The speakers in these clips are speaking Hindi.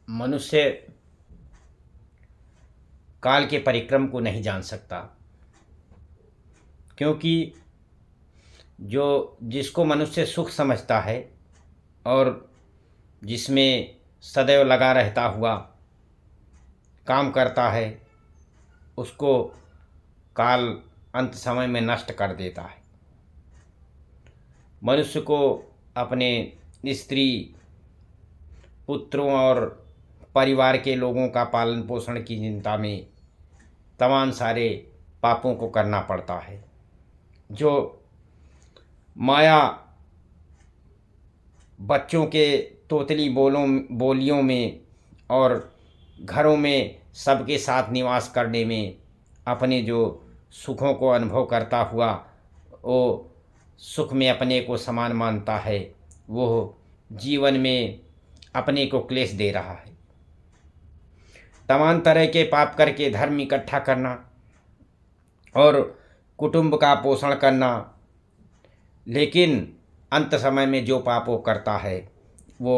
मनुष्य काल के परिक्रम को नहीं जान सकता, क्योंकि जो जिसको मनुष्य सुख समझता है और जिसमें सदैव लगा रहता हुआ काम करता है, उसको काल अंत समय में नष्ट कर देता है। मनुष्य को अपने स्त्री, पुत्रों और परिवार के लोगों का पालन पोषण की चिंता में तमाम सारे पापों को करना पड़ता है। जो माया बच्चों के तोतली बोलियों में और घरों में सबके साथ निवास करने में अपने जो सुखों को अनुभव करता हुआ वो सुख में अपने को समान मानता है, वो जीवन में अपने को क्लेश दे रहा है। तमाम तरह के पाप करके धर्म इकट्ठा करना और कुटुंब का पोषण करना, लेकिन अंत समय में जो पाप वो करता है वो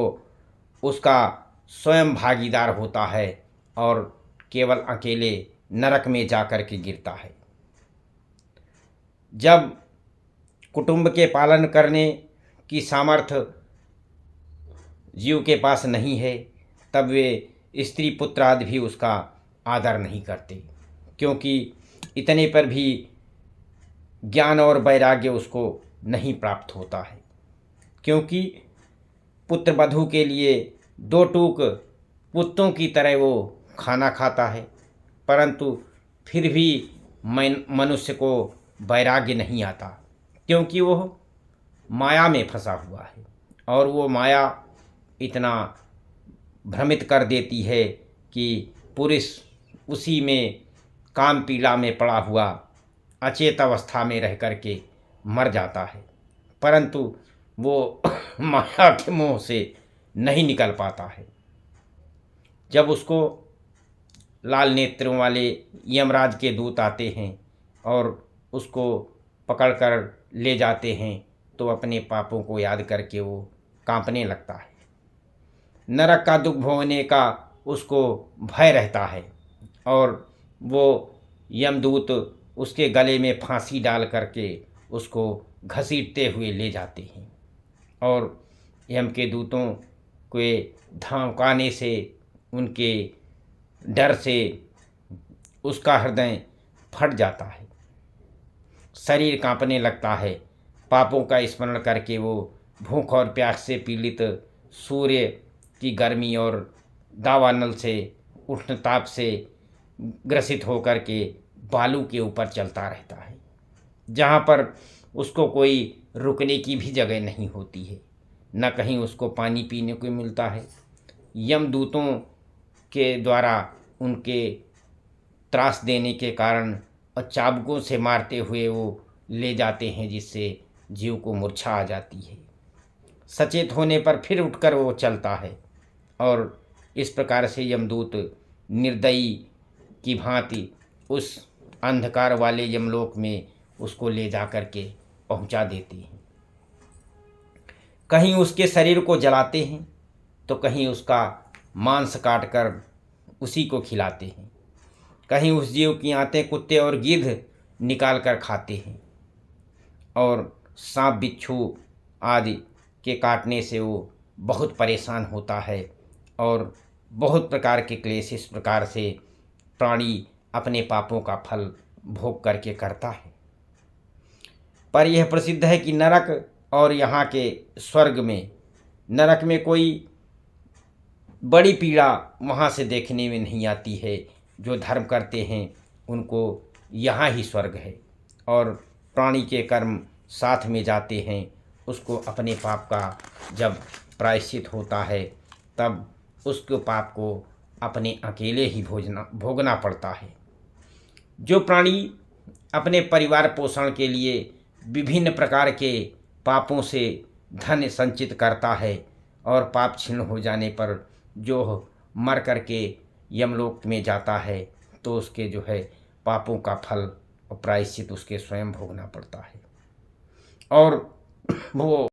उसका स्वयं भागीदार होता है और केवल अकेले नरक में जाकर के गिरता है। जब कुटुंब के पालन करने की सामर्थ्य जीव के पास नहीं है, तब वे स्त्री पुत्र आदि भी उसका आदर नहीं करते, क्योंकि इतने पर भी ज्ञान और वैराग्य उसको नहीं प्राप्त होता है। क्योंकि पुत्र वधू के लिए दो टूक पुत्तों की तरह वो खाना खाता है, परंतु फिर भी मनुष्य को वैराग्य नहीं आता, क्योंकि वो माया में फंसा हुआ है और वो माया इतना भ्रमित कर देती है कि पुरुष उसी में काम पीड़ा में पड़ा हुआ अचेत अवस्था में रह कर के मर जाता है, परंतु वो माया के मोह से नहीं निकल पाता है। जब उसको लाल नेत्रों वाले यमराज के दूत आते हैं और उसको पकड़कर ले जाते हैं, तो अपने पापों को याद करके वो कांपने लगता है। नरक का दुख भोगने का उसको भय रहता है और वो यमदूत उसके गले में फांसी डाल करके उसको घसीटते हुए ले जाते हैं और यम के दूतों के धमकाने से, उनके डर से उसका हृदय फट जाता है, शरीर कांपने लगता है। पापों का स्मरण करके वो भूख और प्यास से पीड़ित सूर्य की गर्मी और दावानल से उष्ण ताप से ग्रसित होकर के बालू के ऊपर चलता रहता है, जहाँ पर उसको कोई रुकने की भी जगह नहीं होती है, न कहीं उसको पानी पीने को मिलता है। यमदूतों के द्वारा उनके त्रास देने के कारण और चाबुकों से मारते हुए वो ले जाते हैं, जिससे जीव को मूर्छा आ जाती है। सचेत होने पर फिर उठकर वो चलता है और इस प्रकार से यमदूत निर्दयी की भांति उस अंधकार वाले यमलोक में उसको ले जा कर के पहुंचा देते हैं। कहीं उसके शरीर को जलाते हैं तो कहीं उसका मांस काट कर उसी को खिलाते हैं, कहीं उस जीव की आंतें कुत्ते और गिद्ध निकाल कर खाते हैं और सांप बिच्छू आदि के काटने से वो बहुत परेशान होता है और बहुत प्रकार के क्लेश इस प्रकार से प्राणी अपने पापों का फल भोग करके करता है। पर यह प्रसिद्ध है कि नरक और यहाँ के स्वर्ग में, नरक में कोई बड़ी पीड़ा वहाँ से देखने में नहीं आती है। जो धर्म करते हैं उनको यहाँ ही स्वर्ग है और प्राणी के कर्म साथ में जाते हैं। उसको अपने पाप का जब प्रायश्चित होता है तब उसके पाप को अपने अकेले ही भोगना पड़ता है। जो प्राणी अपने परिवार पोषण के लिए विभिन्न प्रकार के पापों से धन संचित करता है और पाप क्षीण हो जाने पर जो मर करके यमलोक में जाता है, तो उसके जो है पापों का फल और प्रायश्चित उसके स्वयं भोगना पड़ता है और वो